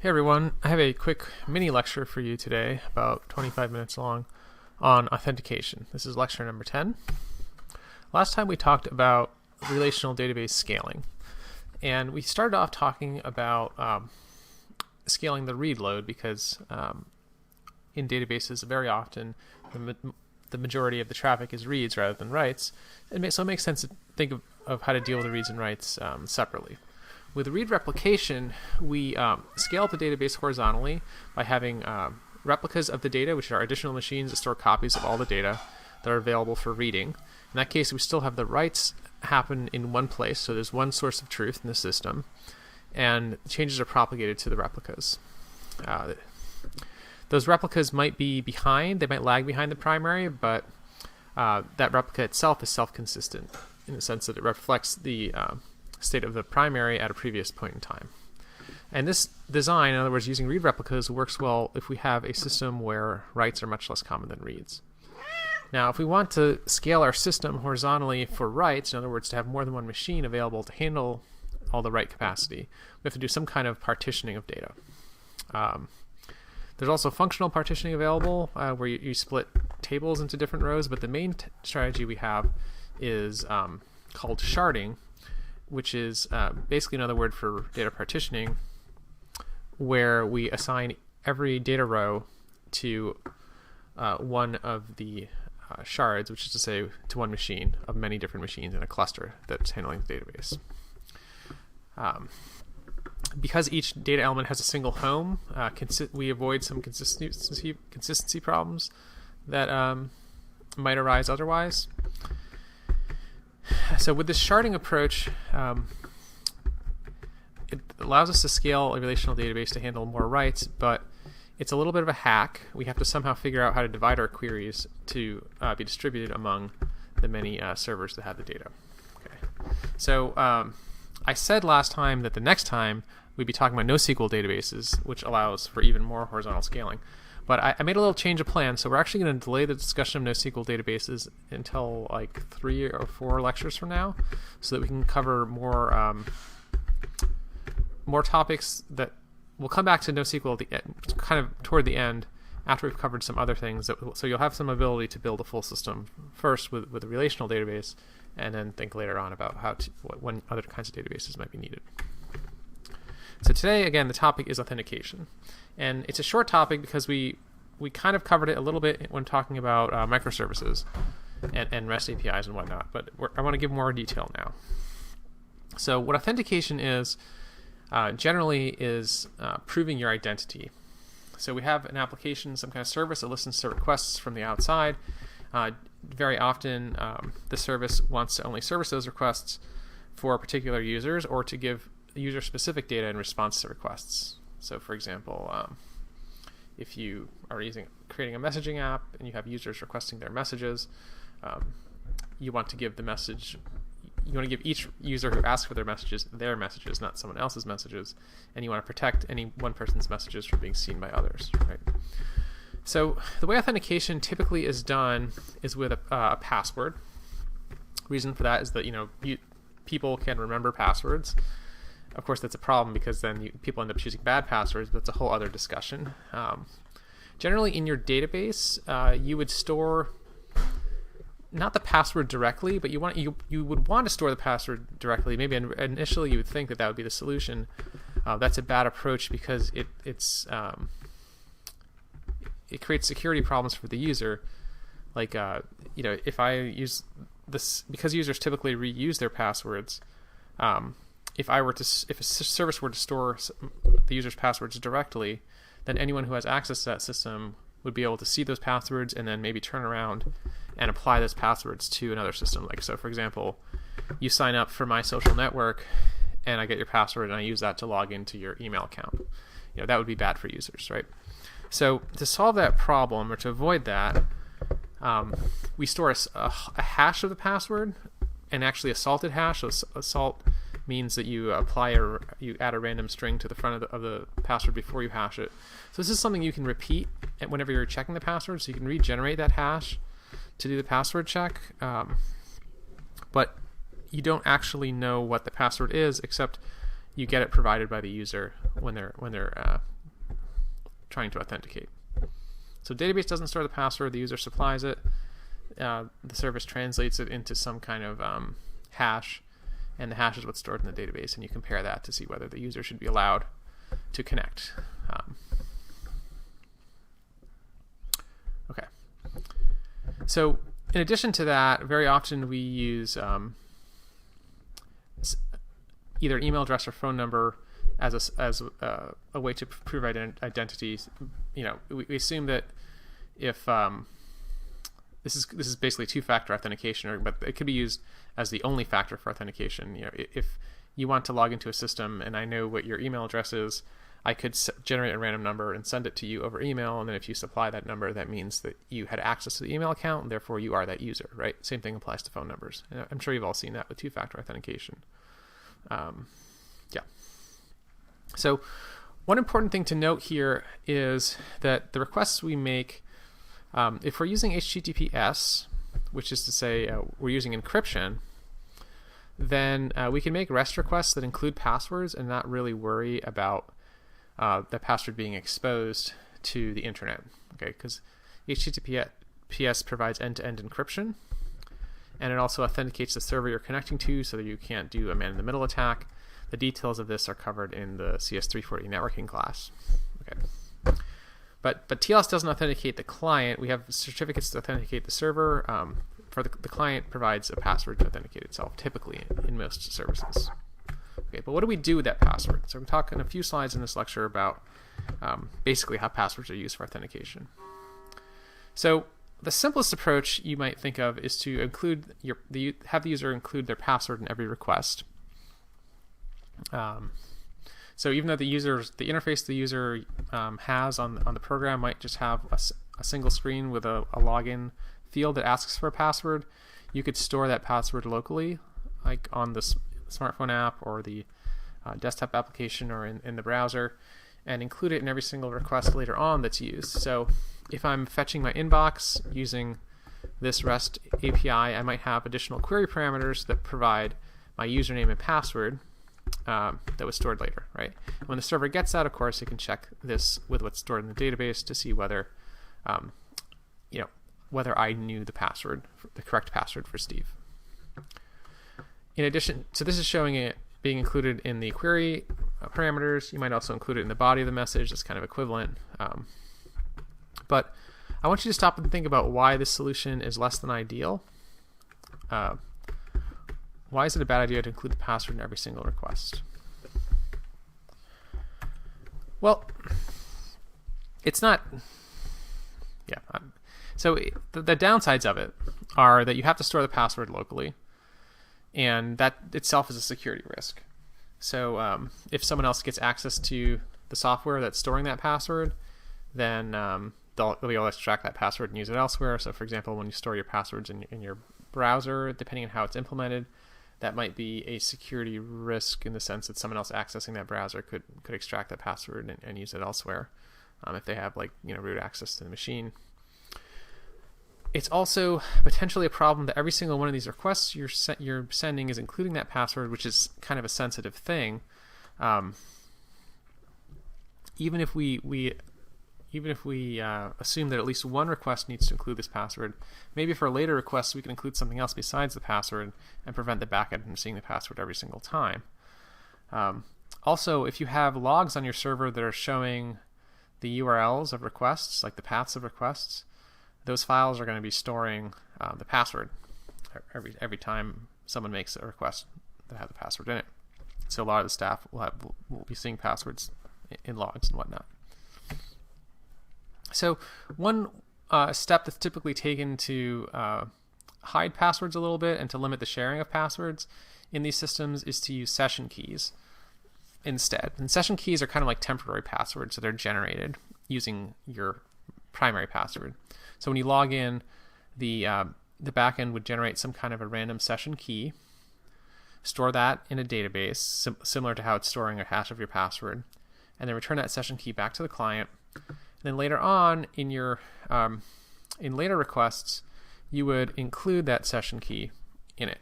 Hey everyone, I have a quick mini lecture for you today, about 25 minutes long, on authentication. This is lecture number 10. Last time we talked about relational database scaling, and we started off talking about scaling the read load because in databases very often the majority of the traffic is reads rather than writes, so it makes sense to think of how to deal with the reads and writes separately. With read replication, we scale up the database horizontally by having replicas of the data, which are additional machines that store copies of all the data that are available for reading. In that case, we still have the writes happen in one place, so there's one source of truth in the system, and changes are propagated to the replicas. Those replicas might be behind, they might lag behind the primary, but that replica itself is self-consistent in the sense that it reflects the state of the primary at a previous point in time. And this design, in other words, using read replicas, works well if we have a system where writes are much less common than reads. Now, if we want to scale our system horizontally for writes, in other words, to have more than one machine available to handle all the write capacity, we have to do some kind of partitioning of data. There's also functional partitioning available where you split tables into different rows, but the main strategy we have is called sharding, which is basically another word for data partitioning, where we assign every data row to one of the shards, which is to say to one machine of many different machines in a cluster that's handling the database. Because each data element has a single home, we avoid some consistency problems that might arise otherwise. So with this sharding approach, it allows us to scale a relational database to handle more writes, but it's a little bit of a hack. We have to somehow figure out how to divide our queries to be distributed among the many servers that have the data. Okay. So I said last time that the next time we'd be talking about NoSQL databases, which allows for even more horizontal scaling. But I made a little change of plan, so we're actually going to delay the discussion of NoSQL databases until like 3 or 4 lectures from now, so that we can cover more topics that we'll come back to NoSQL kind of toward the end after we've covered some other things. So you'll have some ability to build a full system first with a relational database, and then think later on about when other kinds of databases might be needed. So today, again, the topic is authentication. And it's a short topic because we kind of covered it a little bit when talking about microservices and REST APIs and whatnot, but I want to give more detail now. So what authentication is, generally is proving your identity. So we have an application, some kind of service that listens to requests from the outside. Very often, the service wants to only service those requests for particular users or to give user-specific data in response to requests. So, for example, if you are creating a messaging app and you have users requesting their messages, you want to give each user who asks for their messages, not someone else's messages, and you want to protect any one person's messages from being seen by others, right? So the way authentication typically is done is with a password. Reason for that is that people can remember passwords. Of course, that's a problem because then people end up choosing bad passwords, but it's a whole other discussion. Generally, in your database, you would store not the password directly, but you would want to store the password directly. Maybe initially you would think that would be the solution. That's a bad approach because it creates security problems for the user. Like if I use this, because users typically reuse their passwords. If a service were to store the user's passwords directly, then anyone who has access to that system would be able to see those passwords and then maybe turn around and apply those passwords to another system. Like, so for example, you sign up for my social network and I get your password and I use that to log into your email account. That would be bad for users, right? So to solve that problem or to avoid that, we store a hash of the password, and actually a salted hash. So a salt means that you you add a random string to the front of the password before you hash it. So this is something you can repeat whenever you're checking the password, so you can regenerate that hash to do the password check. But you don't actually know what the password is, except you get it provided by the user when they're trying to authenticate. So database doesn't store the password, the user supplies it. The service translates it into some kind of hash, and the hash is what's stored in the database, and you compare that to see whether the user should be allowed to connect. Okay. So in addition to that, very often we use either email address or phone number as a way to prove identity. We assume that if this is basically two-factor authentication, but it could be used as the only factor for authentication. If you want to log into a system and I know what your email address is, I could generate a random number and send it to you over email, and then if you supply that number, that means that you had access to the email account, and therefore you are that user, right? Same thing applies to phone numbers. I'm sure you've all seen that with two-factor authentication. Yeah. So one important thing to note here is that the requests we make, if we're using HTTPS, which is to say we're using encryption, then we can make REST requests that include passwords and not really worry about the password being exposed to the internet, okay? Because HTTPS provides end-to-end encryption, and it also authenticates the server you're connecting to so that you can't do a man-in-the-middle attack. The details of this are covered in the CS-310 networking class. Okay. But TLS doesn't authenticate the client. We have certificates to authenticate the server. For the client provides a password to authenticate itself, typically in most services. Okay, but what do we do with that password? So I'm talking a few slides in this lecture about basically how passwords are used for authentication. So the simplest approach you might think of is to include have the user include their password in every request. So even though the interface the user has on the program might just have a single screen with a login field that asks for a password, you could store that password locally, like on the smartphone app or the desktop application or in the browser, and include it in every single request later on that's used. So if I'm fetching my inbox using this REST API, I might have additional query parameters that provide my username and password that was stored later, right? When the server gets that, of course, it can check this with what's stored in the database to see whether, whether I knew the password, the correct password for Steve. In addition, so this is showing it being included in the query parameters. You might also include it in the body of the message. That's kind of equivalent. But I want you to stop and think about why this solution is less than ideal. Why is it a bad idea to include the password in every single request? Well, it's not. Yeah. So the downsides of it are that you have to store the password locally, and that itself is a security risk. So if someone else gets access to the software that's storing that password, then they'll be able to extract that password and use it elsewhere. So for example, when you store your passwords in your browser, depending on how it's implemented, that might be a security risk in the sense that someone else accessing that browser could extract that password and use it elsewhere if they have root access to the machine. It's also potentially a problem that every single one of these requests you're sending is including that password, which is kind of a sensitive thing. Even if we assume that at least one request needs to include this password, maybe for later requests we can include something else besides the password and prevent the backend from seeing the password every single time. Also, if you have logs on your server that are showing the URLs of requests, like the paths of requests, those files are going to be storing the password every time someone makes a request that has a password in it. So a lot of the staff will be seeing passwords in logs and whatnot. So one step that's typically taken to hide passwords a little bit and to limit the sharing of passwords in these systems is to use session keys instead. And session keys are kind of like temporary passwords, so they're generated using your primary password. So when you log in, the backend would generate some kind of a random session key, store that in a database, similar to how it's storing a hash of your password, and then return that session key back to the client. Then later on in your in later requests, you would include that session key in it.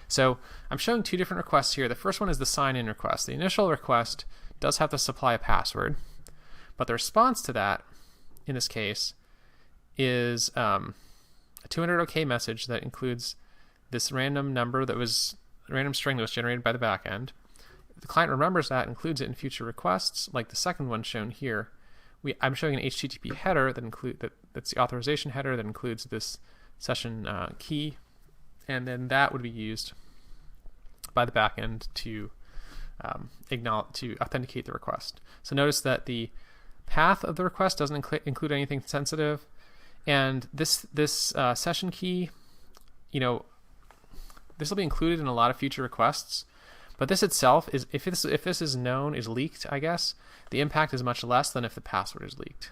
So I'm showing two different requests here. The first one is the sign-in request. The initial request does have to supply a password, but the response to that, in this case, is a 200 OK message that includes this random string that was generated by the backend. The client remembers that, includes it in future requests, like the second one shown here. I'm showing an HTTP header that's the authorization header that includes this session key, and then that would be used by the backend to authenticate the request. So notice that the path of the request doesn't include anything sensitive, and this session key, this will be included in a lot of future requests. But this itself is, if this is leaked, I guess, the impact is much less than if the password is leaked,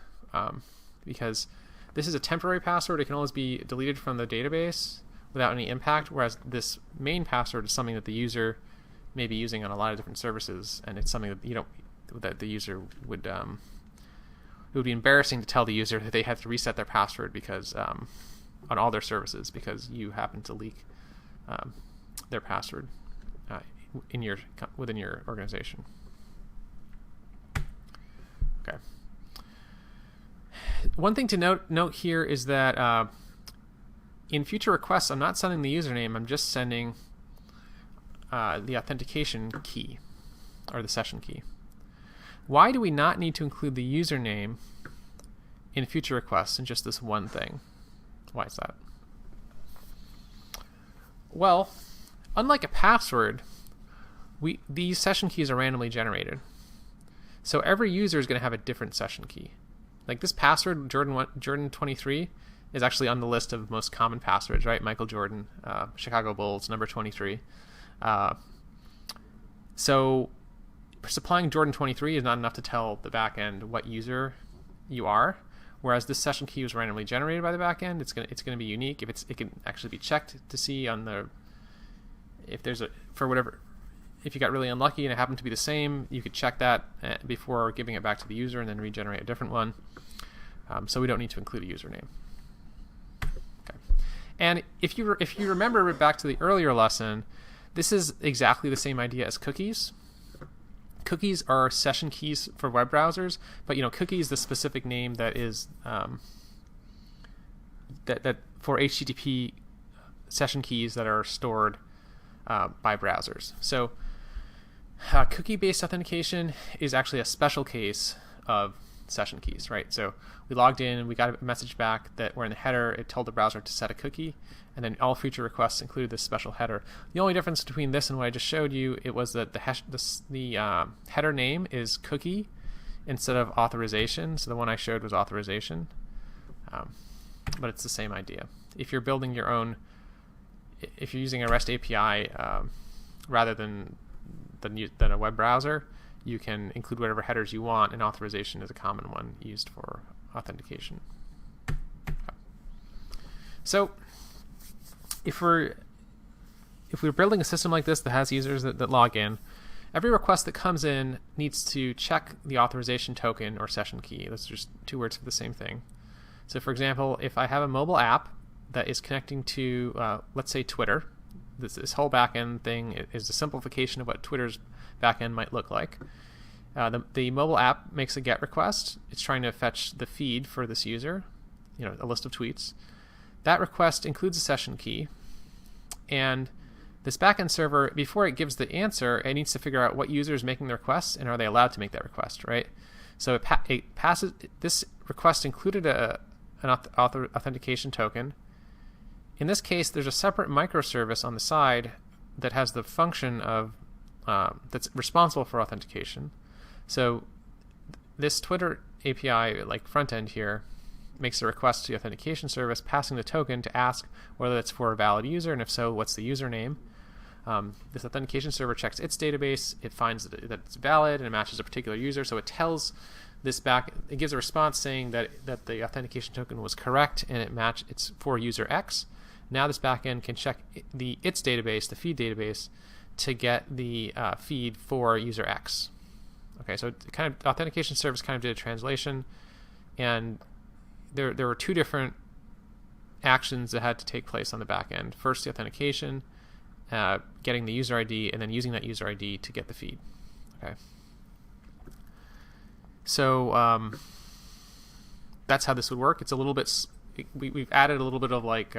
because this is a temporary password. It can always be deleted from the database without any impact, whereas this main password is something that the user may be using on a lot of different services, and it's something that the user would it would be embarrassing to tell the user that they have to reset their password because on all their services because you happen to leak their password within your organization. Okay. One thing to note here is that in future requests, I'm not sending the username. I'm just sending the authentication key or the session key. Why do we not need to include the username in future requests in just this one thing? Why is that? Well, unlike a password, these session keys are randomly generated. So every user is going to have a different session key. Like this password, Jordan23, is actually on the list of most common passwords, right? Michael Jordan, Chicago Bulls, number 23. So supplying Jordan23 is not enough to tell the backend what user you are, whereas this session key was randomly generated by the backend. It's gonna be unique. It can actually be checked to see if you got really unlucky and it happened to be the same, you could check that before giving it back to the user and then regenerate a different one. So we don't need to include a username. Okay. And if you remember back to the earlier lesson, this is exactly the same idea as cookies. Cookies are session keys for web browsers, but cookie is the specific name that is that for HTTP session keys that are stored by browsers. So cookie-based authentication is actually a special case of session keys, right? So we logged in and we got a message back that where in the header it told the browser to set a cookie, and then all future requests included this special header. The only difference between this and what I just showed you, it was that the header name is cookie instead of authorization. So the one I showed was authorization, but it's the same idea. If you're building your own, if you're using a REST API rather than a web browser, you can include whatever headers you want, and authorization is a common one used for authentication. Okay. So if we're building a system like this that has users that log in, every request that comes in needs to check the authorization token or session key. Those are just two words for the same thing. So for example, if I have a mobile app that is connecting to, let's say, Twitter, this whole backend thing is a simplification of what Twitter's backend might look like. The mobile app makes a GET request. It's trying to fetch the feed for this user, a list of tweets. That request includes a session key, and this backend server, before it gives the answer, it needs to figure out what user is making the request and are they allowed to make that request, right? So it passes. This request included an authentication token. In this case, there's a separate microservice on the side that has the function of that's responsible for authentication. So this Twitter API, like front end here, makes a request to the authentication service, passing the token to ask whether it's for a valid user, and if so, what's the username. This authentication server checks its database. It finds that it's valid and it matches a particular user. So it tells this back. It gives a response saying that the authentication token was correct and it's for user X. Now this backend can check its database, the feed database, to get the feed for user X. Okay, so authentication service kind of did a translation, and there were two different actions that had to take place on the back end. First, the authentication, getting the user ID, and then using that user ID to get the feed. Okay. So that's how this would work. It's a little bit, we've added a little bit of like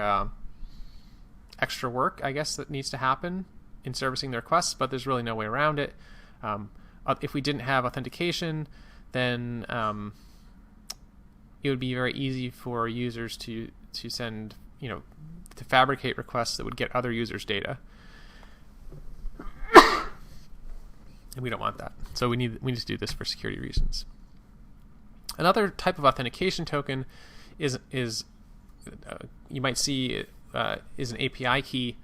extra work, I guess, that needs to happen in servicing the requests, but there's really no way around it. If we didn't have authentication, then it would be very easy for users to send, to fabricate requests that would get other users' data. And we don't want that. So we need to do this for security reasons. Another type of authentication token is you might see is an API key.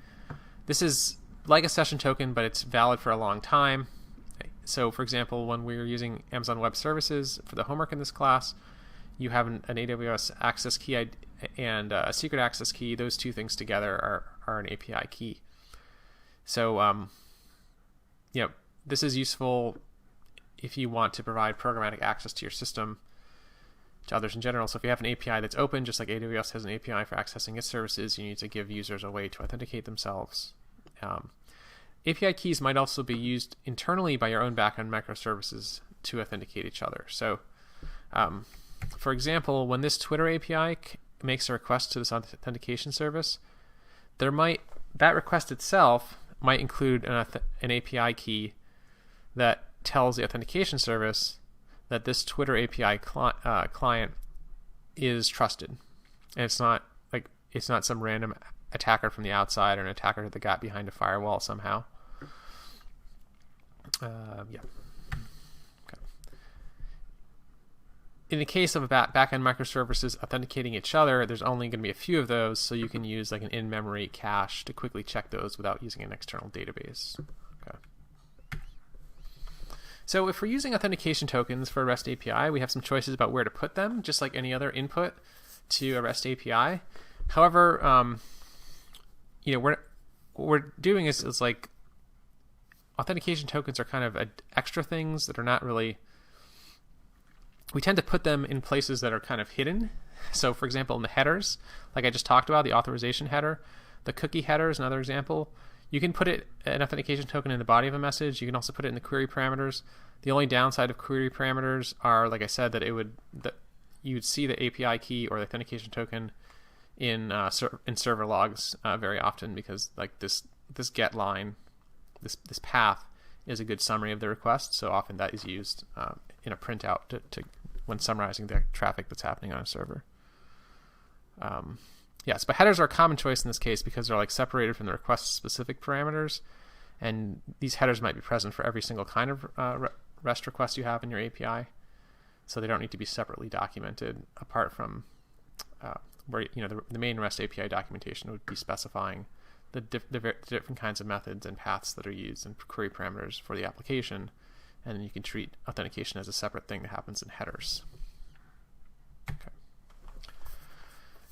This is like a session token, but it's valid for a long time. So, for example, when we were using Amazon Web Services for the homework in this class, you have an AWS access key and a secret access key. Those two things together are an API key. So, this is useful if you want to provide programmatic access to your system to others in general. So if you have an API that's open, just like AWS has an API for accessing its services, you need to give users a way to authenticate themselves. API keys might also be used internally by your own backend microservices to authenticate each other. So, for example, when this Twitter API makes a request to this authentication service, that request itself might include an API key that tells the authentication service that this Twitter API client is trusted, and it's not some random attacker from the outside or an attacker that got behind a firewall somehow. Okay. In the case of backend microservices authenticating each other, there's only going to be a few of those, so you can use like an in-memory cache to quickly check those without using an external database. Okay. So if we're using authentication tokens for a REST API, we have some choices about where to put them, just like any other input to a REST API. However, what we're doing is like authentication tokens are kind of extra things that are not really. We tend to put them in places that are kind of hidden. So, for example, in the headers, like I just talked about, the authorization header, the cookie header is another example. You can put an authentication token in the body of a message. You can also put it in the query parameters. The only downside of query parameters are, like I said, that you would see the API key or the authentication token in server logs very often, because like this get line, this path is a good summary of the request. So often that is used in a printout to when summarizing the traffic that's happening on a server. Yes, but headers are a common choice in this case because they're like separated from the request-specific parameters, and these headers might be present for every single kind of REST request you have in your API, so they don't need to be separately documented apart from where the main REST API documentation would be specifying the different kinds of methods and paths that are used and query parameters for the application, and then you can treat authentication as a separate thing that happens in headers. Okay.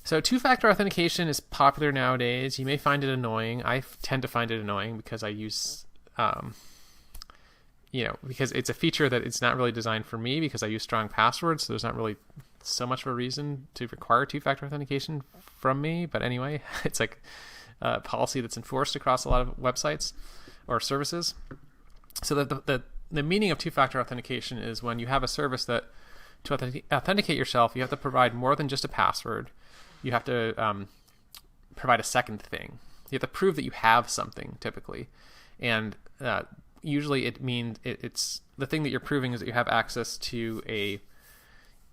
So two-factor authentication is popular nowadays. You may find it annoying. I tend to find it annoying because I use, because it's a feature that it's not really designed for me because I use strong passwords, so there's not really so much of a reason to require two-factor authentication from me. But anyway, it's like a policy that's enforced across a lot of websites or services. So the meaning of two-factor authentication is when you have a service that to authenticate yourself, you have to provide more than just a password. You have to provide a second thing. You have to prove that you have something, typically. And usually it means it's the thing that you're proving is that you have access to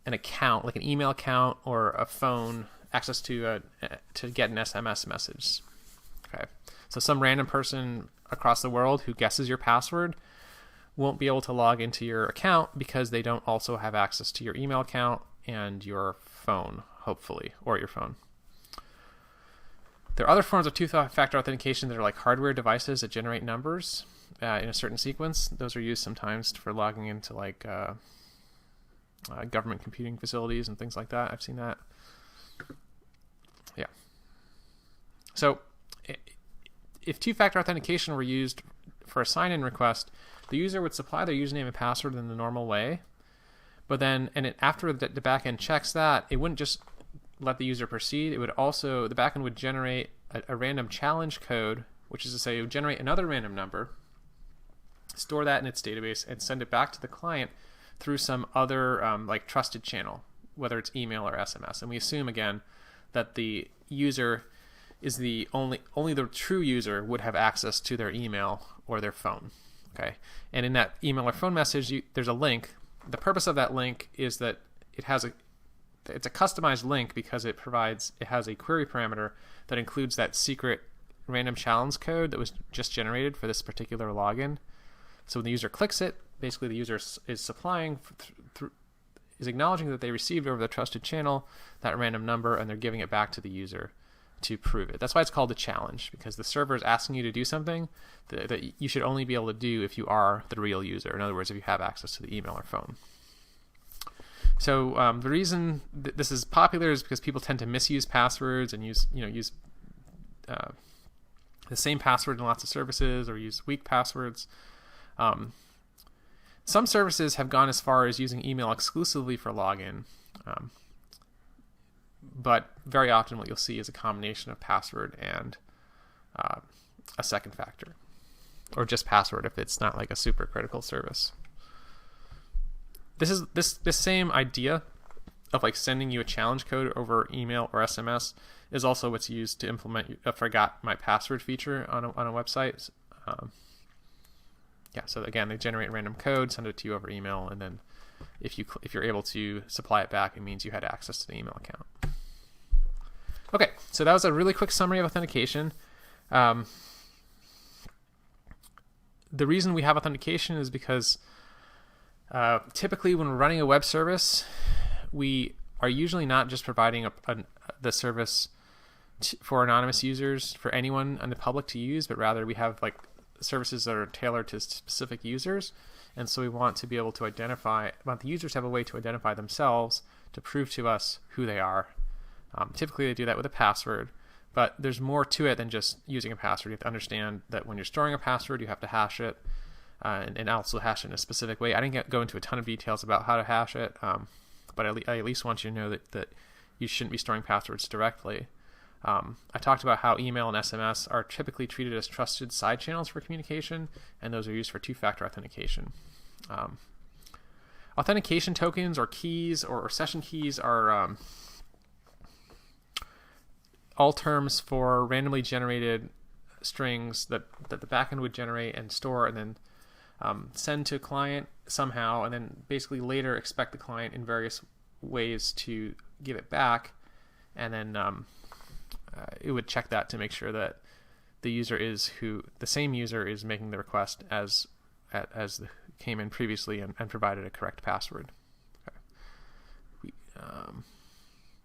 an account, like an email account or a phone, access to get an SMS message. Okay. So some random person across the world who guesses your password won't be able to log into your account because they don't also have access to your email account and your phone, hopefully, or your phone. There are other forms of two-factor authentication that are like hardware devices that generate numbers in a certain sequence. Those are used sometimes for logging into like government computing facilities and things like that. I've seen that. Yeah. So if two-factor authentication were used for a sign-in request, the user would supply their username and password in the normal way, but then after the backend checks that, it wouldn't just let the user proceed. It would also, the backend would generate a random challenge code which is to say it would generate another random number, store that in its database, and send it back to the client through some other like trusted channel, whether it's email or SMS. And we assume, again, that the user is only the true user would have access to their email or their phone. Okay, and in that email or phone message, there's a link. The purpose of that link is that it's a customized link because it has a query parameter that includes that secret random challenge code that was just generated for this particular login. So when the user clicks it, basically the user is acknowledging that they received over the trusted channel that random number, and they're giving it back to the user to prove it. That's why it's called a challenge, because the server is asking you to do something that you should only be able to do if you are the real user. In other words, if you have access to the email or phone. So the reason this is popular is because people tend to misuse passwords and use the same password in lots of services, or use weak passwords. Some services have gone as far as using email exclusively for login. But very often what you'll see is a combination of password and a second factor, or just password if it's not like a super critical service. This same idea of like sending you a challenge code over email or SMS is also what's used to implement a forgot my password feature on a website. So again, they generate random code, send it to you over email, and then if you're able to supply it back, it means you had access to the email account. Okay, so that was a really quick summary of authentication. The reason we have authentication is because typically when we're running a web service, we are usually not just providing the service for anonymous users, for anyone in the public to use, but rather we have like services that are tailored to specific users. And so we want to be able to want the users to have a way to identify themselves to prove to us who they are. Typically they do that with a password, but there's more to it than just using a password. You have to understand that when you're storing a password, you have to hash it, and also hash it in a specific way. I didn't go into a ton of details about how to hash it, but I at least want you to know that you shouldn't be storing passwords directly. I talked about how email and SMS are typically treated as trusted side channels for communication, and those are used for two-factor authentication. Authentication tokens or keys or session keys are all terms for randomly generated strings that the backend would generate and store, and then send to a client somehow, and then basically later expect the client in various ways to give it back, and then it would check that to make sure that the same user is making the request as came in previously and provided a correct password.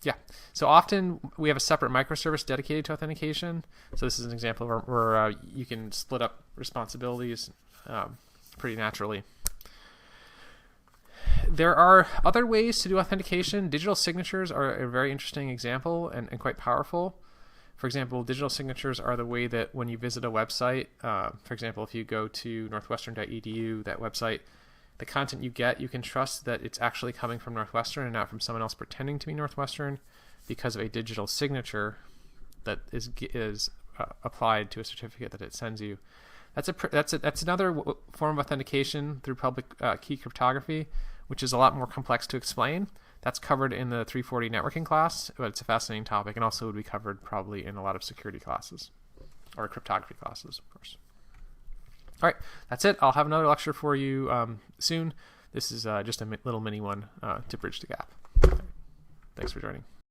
Okay. So often we have a separate microservice dedicated to authentication. So this is an example where you can split up responsibilities pretty naturally. There are other ways to do authentication. Digital signatures are a very interesting example and quite powerful. For example, digital signatures are the way that when you visit a website, for example, if you go to northwestern.edu, that website, the content you get, you can trust that it's actually coming from Northwestern and not from someone else pretending to be Northwestern, because of a digital signature that is applied to a certificate that it sends you. That's another form of authentication through public key cryptography, which is a lot more complex to explain. That's covered in the 340 networking class, but it's a fascinating topic, and also would be covered probably in a lot of security classes, or cryptography classes, of course. All right, that's it. I'll have another lecture for you soon. This is just a little mini one to bridge the gap. Thanks for joining.